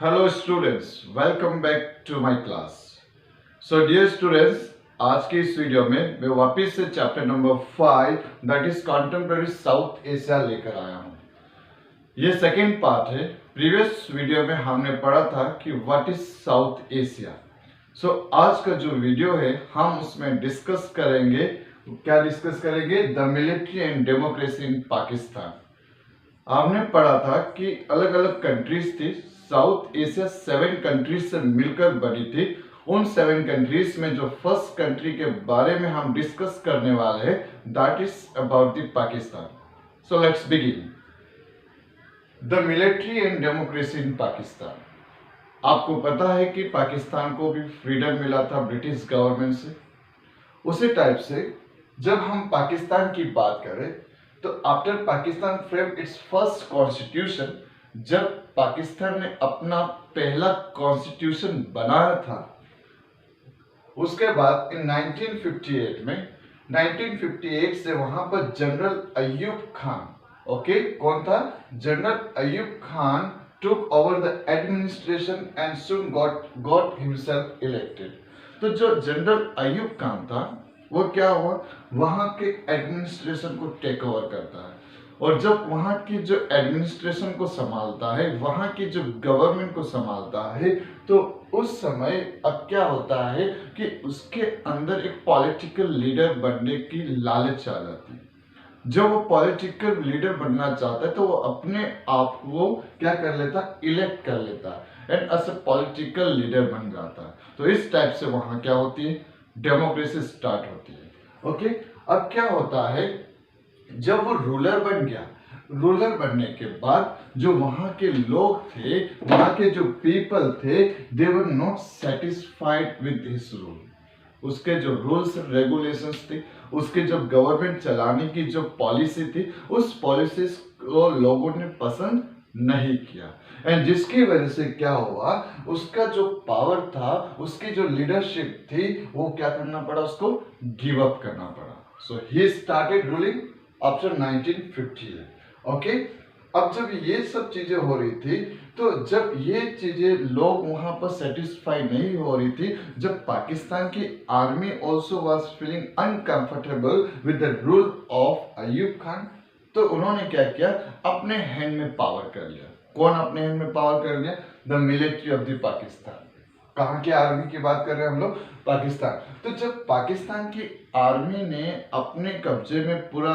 Hello students, welcome back to my class. So dear students, आज की इस video में मैं वापस से chapter number 5 that is contemporary South Asia लेकर आया हूँ। ये सेकेंड पार्ट है। प्रीवियस वीडियो में हमने पढ़ा था कि what is South Asia. So आज का जो वीडियो है हम उसमें डिस्कस करेंगे। क्या डिस्कस करेंगे? The military and democracy in Pakistan. आपने पढ़ा था कि अलग अलग कंट्रीज थी। साउथ एशिया 7 कंट्रीज से मिलकर बनी थी। उन 7 कंट्रीज में जो फर्स्ट कंट्री के बारे में हम डिस्कस करने वाले हैं that is about the Pakistan. So let's begin. The military and democracy in Pakistan. आपको पता है कि पाकिस्तान को भी फ्रीडम मिला था ब्रिटिश गवर्नमेंट से। उसी टाइप से जब हम पाकिस्तान की बात करें तो after Pakistan frame it's first constitution, जब पाकिस्तान ने अपना पहला कॉन्स्टिट्यूशन बनाया था, उसके बाद इन 1958 में 1958 से वहां पर जनरल अयूब खान, ओके, कौन था? General Ayub Khan took over the administration and soon got himself elected। तो जो जनरल अयूब खान था वो क्या हुआ, वहां के एडमिनिस्ट्रेशन को टेक ओवर करता है। और जब वहां की जो एडमिनिस्ट्रेशन को संभालता है, वहां की जो गवर्नमेंट को संभालता है, तो उस समय अब क्या होता है कि उसके अंदर एक पॉलिटिकल लीडर बनने की लालच आ जाती है। जब वो पॉलिटिकल लीडर बनना चाहता है तो वो अपने आप को क्या कर लेता, इलेक्ट कर लेता है and as a political leader बन जाता है। तो इस टाइप से वहां क्या होती है, डेमोक्रेसी स्टार्ट होती है। ओके, अब क्या होता है, जब वो रूलर बन गया, रूलर बनने के बाद जो वहां के लोग थे, वहां के जो पीपल थे, they were not satisfied with his rule. उसके जो रूल्स रेगुलेशंस थे, उसके जो गवर्नमेंट चलाने की जो पॉलिसी थी, उस पॉलिसी को लोगों ने पसंद नहीं किया। एंड जिसकी वजह से क्या हुआ, उसका जो पावर था, उसकी जो लीडरशिप थी, वो क्या करना पड़ा, उसको गिव अप करना पड़ा। So he started ruling after 1958। Okay, अब जब ये सब चीजें हो रही थी, तो जब ये चीजें लोग वहां पर सेटिस्फाई नहीं हो रही थी, जब पाकिस्तान की army also was feeling uncomfortable with the rule of Ayub Khan, तो उन्होंने क्या किया, अपने हैंड में पावर कर लिया। कौन अपने हैंड में पावर कर लिया? The military of the Pakistan. कहाँ की आर्मी की बात कर रहे हैं हम लोग? पाकिस्तान। तो जब पाकिस्तान की आर्मी ने अपने कब्जे में पूरा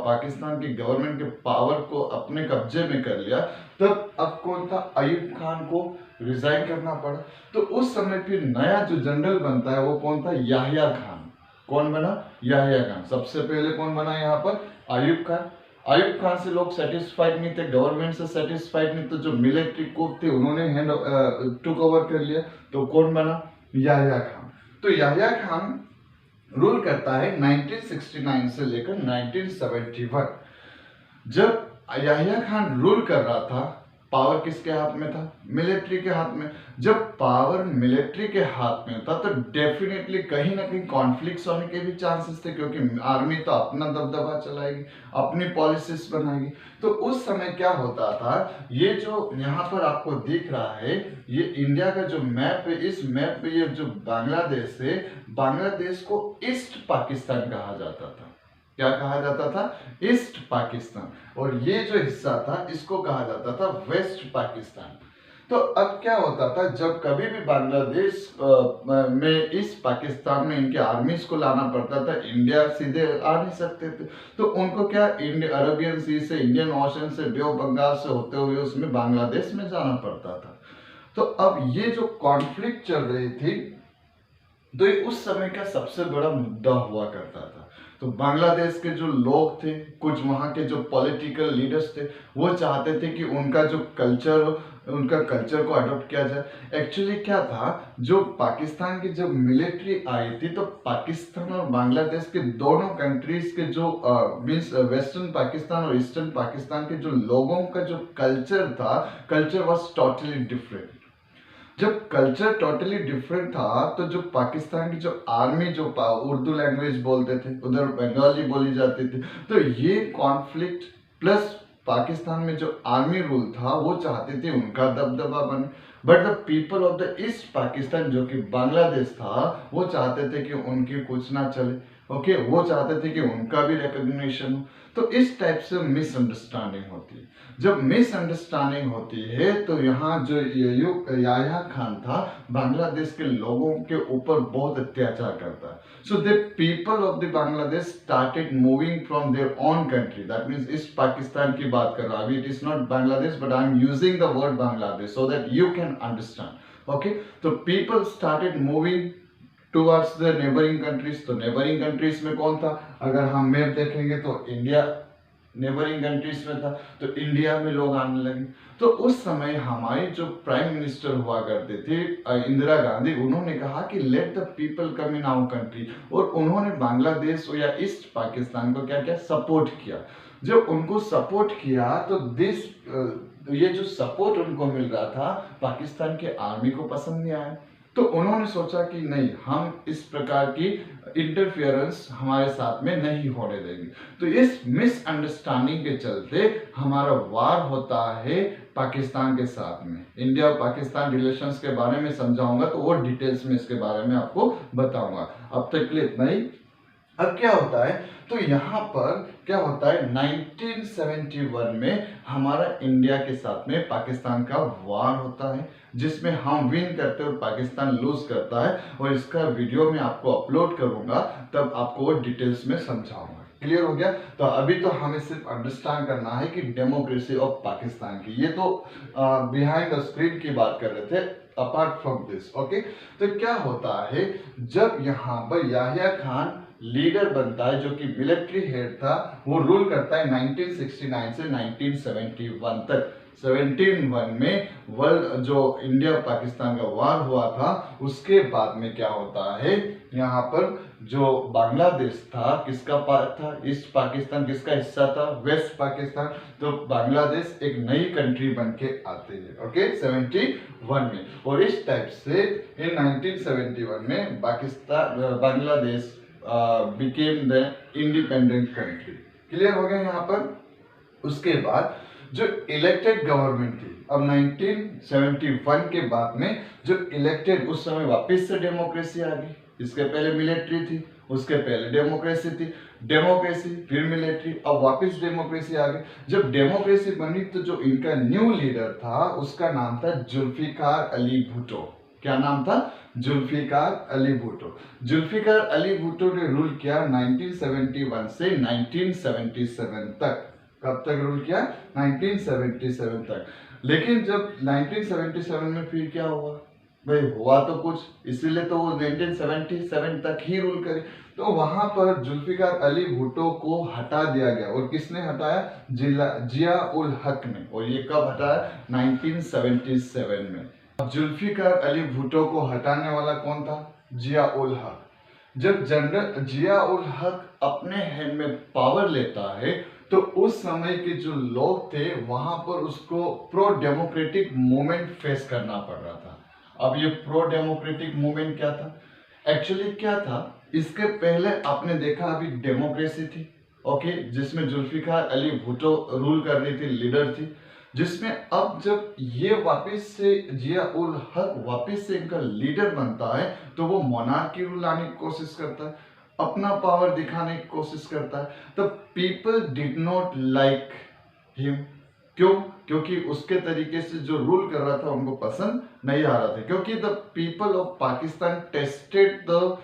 पाकिस्तान की गवर्नमेंट के पावर को अपने कब्जे में कर लिया, तब अब कौन था, अयूब खान को रिजाइन करना पड़ा। तो उस समय फिर नया जो जनरल बनता है वो कौन था, याहिया खान। कौन बना? याहिया खान। सबसे पहले कौन बना यहाँ पर? अयूब खान। अयूब खान से लोग सेटिस्फाइड नहीं थे, गवर्नमेंट से सेटिस्फाइड नहीं, तो जो मिलिट्री कुक थे उन्होंने हैंड टुक ओवर कर लिया। तो कौन बना? याहिया खान। तो याहिया खान रूल करता है 1969 से लेकर 1971। जब याहिया खान रूल कर रहा था, पावर किसके हाथ में था? मिलिट्री के हाथ में। जब पावर मिलिट्री के हाथ में था तो डेफिनेटली कहीं ना कहीं कॉन्फ्लिक्ट्स होने के भी चांसेस थे, क्योंकि आर्मी तो अपना दबदबा चलाएगी, अपनी पॉलिसीज बनाएगी। तो उस समय क्या होता था, ये जो यहाँ पर आपको दिख रहा है, ये इंडिया का जो मैप है, इस मैप पे ये जो बांग्लादेश है, बांग्लादेश को ईस्ट पाकिस्तान कहा जाता था। क्या कहा जाता था? ईस्ट पाकिस्तान। और ये जो हिस्सा था इसको कहा जाता था वेस्ट पाकिस्तान। तो अब क्या होता था, जब कभी भी बांग्लादेश में इस पाकिस्तान में इनके आर्मीज को लाना पड़ता था, इंडिया सीधे आ नहीं सकते थे, तो उनको क्या, अरबियन सी से, इंडियन ओशन से, बे ऑफ बंगाल से होते हुए उसमें बांग्लादेश में जाना पड़ता था। तो अब ये जो कॉन्फ्लिक्ट चल रही थी, तो ये उस समय का सबसे बड़ा मुद्दा हुआ करता था। तो बांग्लादेश के जो लोग थे, कुछ वहाँ के जो पॉलिटिकल लीडर्स थे, वो चाहते थे कि उनका जो कल्चर, उनका कल्चर को अडॉप्ट किया जाए। एक्चुअली क्या था, जो पाकिस्तान की जब मिलिट्री आई थी, तो पाकिस्तान और बांग्लादेश के दोनों कंट्रीज के जो मीन्स वेस्टर्न पाकिस्तान और ईस्टर्न पाकिस्तान के जो लोगों का जो कल्चर था, कल्चर वॉज टोटली डिफरेंट। जब कल्चर टोटली डिफरेंट था, तो जो पाकिस्तान की जो आर्मी, जो उर्दू लैंग्वेज बोलते थे, उधर बंगाली बोली जाती थी, तो ये कॉन्फ्लिक्ट प्लस पाकिस्तान में जो आर्मी रूल था, वो चाहते थे उनका दबदबा बने, but the people of the east Pakistan, जो कि बांग्लादेश था, वो चाहते थे कि उनकी कुछ ना चले। ओके, वो चाहते थे कि उनका भी रिकॉग्निशन हो। तो इस टाइप से मिसअंडरस्टैंडिंग होती है। जब मिसअंडरस्टैंडिंग होती है तो यहाँ जो याह्या खान था, बांग्लादेश के लोगों के ऊपर बहुत अत्याचार करता है। So the people of the Bangladesh started moving from their own country, that means East Pakistan की बात कर रहा हूँ अभी। It is not Bangladesh, but I am using the word Bangladesh so that you can understand. Okay, तो people started moving towards the neighbouring countries. तो neighbouring countries में कौन था? अगर हम मैप देखेंगे तो इंडिया नेबरिंग कंट्रीज में था, तो इंडिया में लोग आने लगे। तो उस समय हमारी जो प्राइम मिनिस्टर हुआ करते थे इंदिरा गांधी, उन्होंने कहा कि let the people come in our country, और उन्होंने बांग्लादेश या ईस्ट पाकिस्तान को क्या क्या सपोर्ट किया। जब उनको सपोर्ट किया तो ये जो सपोर्ट उनको मिल रहा था पाकिस्तान के आर्मी को पसंद नहीं आया। तो उन्होंने सोचा कि नहीं, हम इस प्रकार की इंटरफियरेंस हमारे साथ में नहीं होने देंगे। तो इस मिसअंडरस्टैंडिंग के चलते हमारा वार होता है पाकिस्तान के साथ में। इंडिया और पाकिस्तान रिलेशंस के बारे में समझाऊंगा तो वो डिटेल्स में इसके बारे में आपको बताऊंगा। अब तक के लिए इतना ही। अब क्या होता है, तो यहाँ पर क्या होता है, 1971 में हमारा इंडिया के साथ में पाकिस्तान का वार होता है, जिसमें हम विन करते हैं और पाकिस्तान लूज करता है। और इसका वीडियो मैं आपको अपलोड करूंगा, तब आपको वो डिटेल्स में समझाऊंगा। क्लियर हो गया? तो अभी तो हमें सिर्फ अंडरस्टैंड करना है कि डेमोक्रेसी ऑफ पाकिस्तान की, ये तो बिहाइंड द स्क्रीन की बात कर रहे थे, अपार्ट फ्रॉम दिस। ओके, तो क्या होता है, जब यहाँ पर याह्या खान लीडर बनता है, जो कि मिलिट्री हेड था, वो रूल करता है 1969 से 1971 तक। 17 में वर्ल्ड जो इंडिया पाकिस्तान का वार हुआ था, उसके बाद में क्या होता है, यहाँ पर जो बांग्लादेश था किसका पार्ट था? ईस्ट पाकिस्तान किसका हिस्सा था? वेस्ट पाकिस्तान। तो बांग्लादेश एक नई कंट्री बन के आते हैं। ओके, 71 में। और इस टाइप से इन 1971 में Bangladesh became the independent country। Clear हो गया यहाँ पर? उसके बाद जो इलेक्टेड गवर्नमेंट थी, अब 1971 के बाद में जो इलेक्टेड, उस समय वापस से डेमोक्रेसी आ गई। इसके पहले मिलिट्री थी, उसके पहले डेमोक्रेसी थी, डेमोक्रेसी फिर मिलिट्री, अब वापस डेमोक्रेसी आ गई। जब डेमोक्रेसी बनी तो जो इनका न्यू लीडर था उसका नाम था जुल्फिकार अली भुट्टो। क्या नाम था? जुल्फिकार अली भुट्टो। जुल्फिकार अली भुट्टो ने रूल किया 1971 से 1977 तक। कब तक रूल किया? 1977 तक। लेकिन जब 1977 में फिर क्या हुआ भाई? हुआ तो कुछ, इसीलिए तो वो 1977 तक ही रूल करे। तो वहां पर जुल्फिकार अली भुट्टो को हटा दिया गया। और किसने हटाया? जिया उल हक ने। और ये कब हटाया? 1977 में। जुल्फिकार अली भुट्टो को हटाने वाला कौन था? जिया उल हक। जब जनरल जिया उल हक अपने हैंड में पावर लेता है तो उस समय के जो लोग थे वहां पर उसको प्रो डेमोक्रेटिक मूवमेंट फेस करना पड़ रहा था। अब ये प्रो डेमोक्रेटिक मूवमेंट क्या था? एक्चुअली क्या था, इसके पहले आपने देखा अभी डेमोक्रेसी थी, ओके, जिसमें जुल्फिकार अली भुट्टो रूल कर रही थी, लीडर थी, जिसमें अब जब ये वापस से जिया उल हक वापस से इनका लीडर बनता है तो वो मोनार्की रूल लाने की कोशिश करता है, अपना पावर दिखाने की कोशिश करता है। तो people did not like him. क्यों? क्योंकि उसके तरीके से जो रूल कर रहा था उनको पसंद नहीं आ रहा था, क्योंकि the people of Pakistan tested the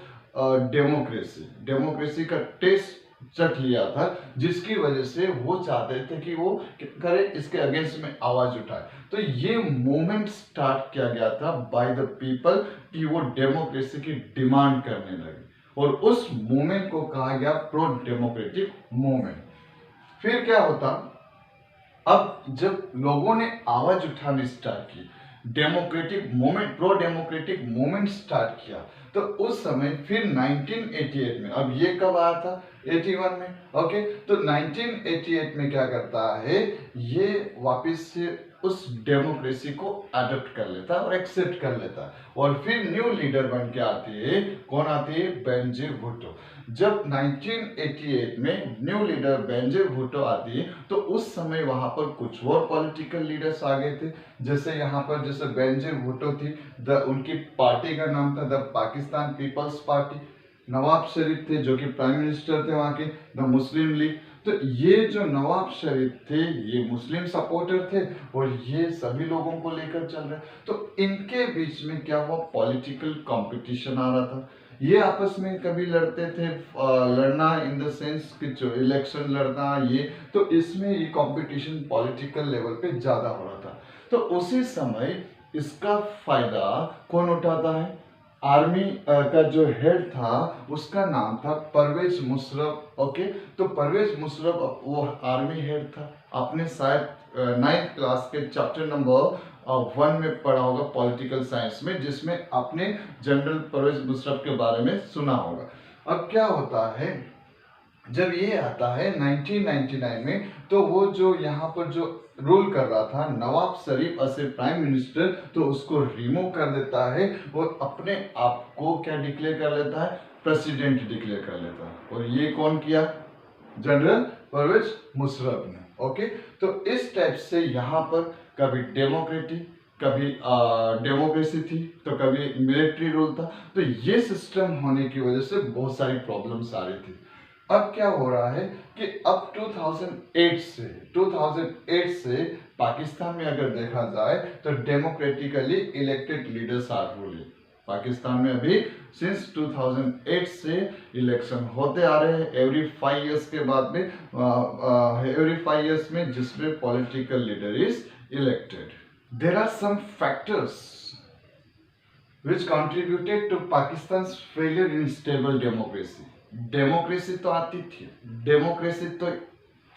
democracy का टेस्ट चख लिया था, जिसकी वजह से वो चाहते थे कि वो करे, इसके अगेंस्ट में आवाज उठाए। तो ये मूवमेंट स्टार्ट किया गया था बाय द पीपल कि वो डेमोक्रेसी की डिमांड करने लगे, और उस मूवमेंट को कहा गया प्रो डेमोक्रेटिक मूवमेंट। फिर क्या होता, अब जब लोगों ने आवाज उठानी स्टार्ट की, democratic movement, pro democratic movement start किया, तो उस समय फिर 1988 में, अब ये कब आया था? 81 में। ओके, तो 1988 में क्या करता है, ये वापस से उस डेमोक्रेसी को अडॉप्ट कर लेता है और एक्सेप्ट कर लेता है, और फिर न्यू लीडर बन के आती है। कौन आती है? बेनजीर भुट्टो। जब 1988 में न्यू लीडर बेनजीर भुट्टो आती है तो उस समय वहां पर कुछ और पॉलिटिकल लीडर्स आ गए थे। जैसे यहाँ पर जैसे बेनजीर भुट्टो थी, उनकी पार्टी का नाम था द पाकिस्तान पीपल्स पार्टी। नवाब शरीफ थे जो कि प्राइम मिनिस्टर थे वहां के, द मुस्लिम लीग। तो ये जो नवाब शरीफ थे ये मुस्लिम सपोर्टर थे और ये सभी लोगों को लेकर चल रहे। तो इनके बीच में क्या हुआ? पॉलिटिकल कंपटीशन आ रहा था। ये आपस में कभी लड़ते थे, लड़ना इन द सेंस कि जो इलेक्शन लड़ना, ये तो इसमें ये कंपटीशन पॉलिटिकल लेवल पे ज्यादा हो रहा था। तो उसी समय इसका फायदा कौन उठाता है? आर्मी का जो हेड था उसका नाम था परवेज मुशर्रफ। ओके, तो परवेज मुशर्रफ वो आर्मी हेड था। आपने शायद 9th क्लास के चैप्टर नंबर 1 में पढ़ा होगा पॉलिटिकल साइंस में, जिसमें आपने जनरल परवेज मुशर्रफ के बारे में सुना होगा। अब क्या होता है, जब ये आता है 1999 में, तो वो जो यहाँ पर जो रूल कर रहा था नवाब शरीफ एज प्राइम मिनिस्टर, तो उसको रिमूव कर देता है और अपने आप को क्या डिक्लेयर कर लेता है? प्रेसिडेंट डिक्लेयर कर लेता है। और ये कौन किया? जनरल परवेज मुशर्रफ ने। ओके, तो इस टाइप से यहाँ पर कभी डेमोक्रेटिक, कभी डेमोक्रेसी थी, तो कभी मिलिट्री रूल था। तो ये सिस्टम होने की वजह से बहुत सारी प्रॉब्लम्स आ रही थी। अब क्या हो रहा है कि अब 2008 से पाकिस्तान में अगर देखा जाए तो democratically elected leaders are ruling Pakistan में। अभी सिंस 2008 से इलेक्शन होते आ रहे हैं एवरी 5 इयर्स के बाद में, एवरी 5 इयर्स में, जिसमें political leader is elected. There are some factors which contributed to Pakistan's failure in stable democracy। Democracy तो आती थी, डेमोक्रेसी तो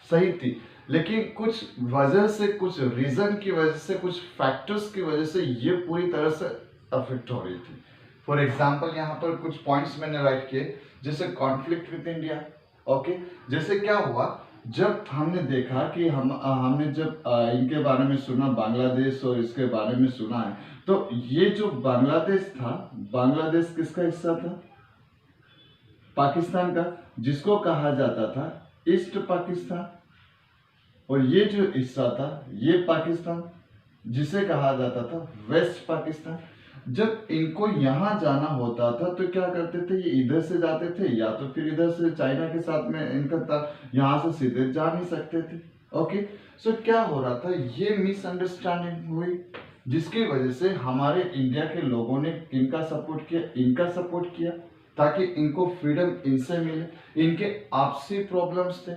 सही थी, लेकिन कुछ वजह से, कुछ रीजन की वजह से, कुछ फैक्टर्स की वजह से ये पूरी तरह से अफेक्ट हो रही थी। फॉर एग्जाम्पल यहाँ पर कुछ पॉइंट्स मैंने राइट किए, जैसे कॉन्फ्लिक्ट विद इंडिया। ओके, जैसे क्या हुआ, जब हमने देखा कि हमने जब इनके बारे में सुना, बांग्लादेश और इसके बारे में सुना है, तो ये जो बांग्लादेश था, बांग्लादेश किसका हिस्सा था? पाकिस्तान का, जिसको कहा जाता था ईस्ट पाकिस्तान। और ये जो हिस्सा था ये पाकिस्तान, जिसे कहा जाता था वेस्ट पाकिस्तान। जब इनको यहाँ जाना होता था तो क्या करते थे? ये इधर से जाते थे या तो फिर इधर से चाइना के साथ में इनका था, यहाँ से सीधे जा नहीं सकते थे। ओके, सो क्या हो रहा था? ये मिसअंडरस्टैंडिंग हुई, जिसकी वजह से हमारे इंडिया के लोगों ने किनका सपोर्ट किया? इनका सपोर्ट किया, ताकि इनको फ्रीडम इनसे मिले। इनके आपसी प्रॉब्लम्स थे,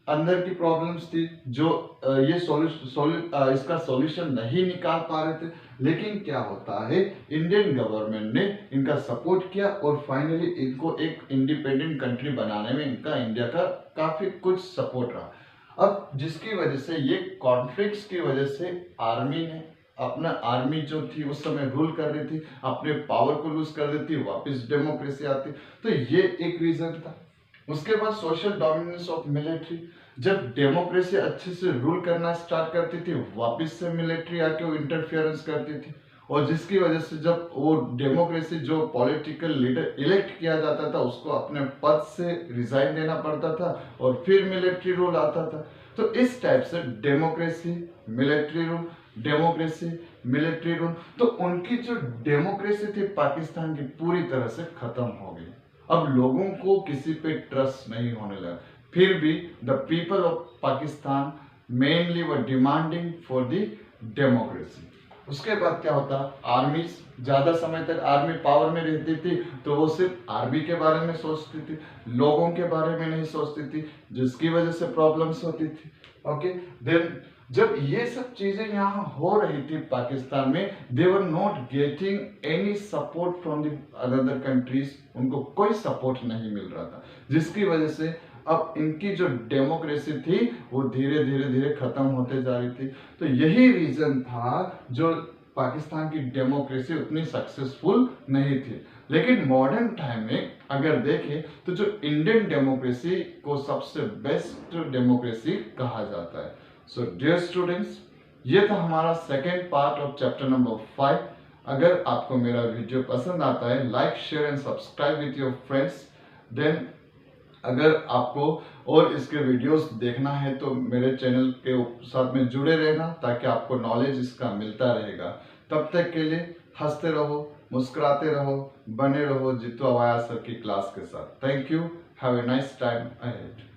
अंदर की प्रॉब्लम्स थी, जो ये इसका सॉल्यूशन नहीं निकाल पा रहे थे। लेकिन क्या होता है, इंडियन गवर्नमेंट ने इनका सपोर्ट किया और फाइनली इनको एक इंडिपेंडेंट कंट्री बनाने में इनका, इंडिया का काफी कुछ सपोर्ट रहा। अब जिसकी वजह से ये कॉन्फ्लिक्ट्स की वजह से आर्मी ने अपना, आर्मी जो थी उस समय रूल कर रही थी, अपने पावर को लूज कर देती, वापस डेमोक्रेसी आती। तो ये एक रीजन था। उसके बाद सोशल डोमिनेंस ऑफ मिलिट्री, जब डेमोक्रेसी अच्छे से रूल करना स्टार्ट करती थी, वापस से मिलिट्री आके वो इंटरफेरेंस करती थी, और जिसकी वजह से जब वो डेमोक्रेसी, जो पॉलिटिकल लीडर इलेक्ट किया जाता था, उसको अपने पद से रिजाइन देना पड़ता था और फिर मिलिट्री रूल आता था। तो इस टाइप से democracy, military rule, democracy, military rule, तो उनकी जो डेमोक्रेसी थी पाकिस्तान की पूरी तरह से खत्म हो गई। अब लोगों को किसी पे ट्रस्ट नहीं होने लगा। फिर भी the people of Pakistan mainly were demanding for the democracy. उसके बाद क्या होता, आर्मी ज्यादा समय तक आर्मी पावर में रहती थी, तो वो सिर्फ आर्मी के बारे में सोचती थी, लोगों के बारे में नहीं सोचती थी, जिसकी वजह से प्रॉब्लम्स होती थी। ओके, देन जब ये सब चीजें यहाँ हो रही थी पाकिस्तान में, they were not getting any support from the other countries, उनको कोई सपोर्ट नहीं मिल रहा था, जिसकी वजह से अब इनकी जो डेमोक्रेसी थी वो धीरे धीरे खत्म होते जा रही थी। तो यही रीजन था जो पाकिस्तान की डेमोक्रेसी उतनी सक्सेसफुल नहीं थी। लेकिन मॉडर्न टाइम में अगर देखें तो जो इंडियन डेमोक्रेसी को सबसे बेस्ट डेमोक्रेसी कहा जाता है। So dear students, ये था हमारा second part of chapter number 5। अगर आपको मेरा वीडियो पसंद आता है, like share and subscribe with your friends. Then अगर आपको और इसके वीडियोस देखना है तो मेरे चैनल के साथ में जुड़े रहना, ताकि आपको नॉलेज इसका मिलता रहेगा। तब तक के लिए हंसते रहो, मुस्कुराते रहो, बने रहो जीतू अवाया सर की क्लास के साथ। Thank you, have a nice time ahead.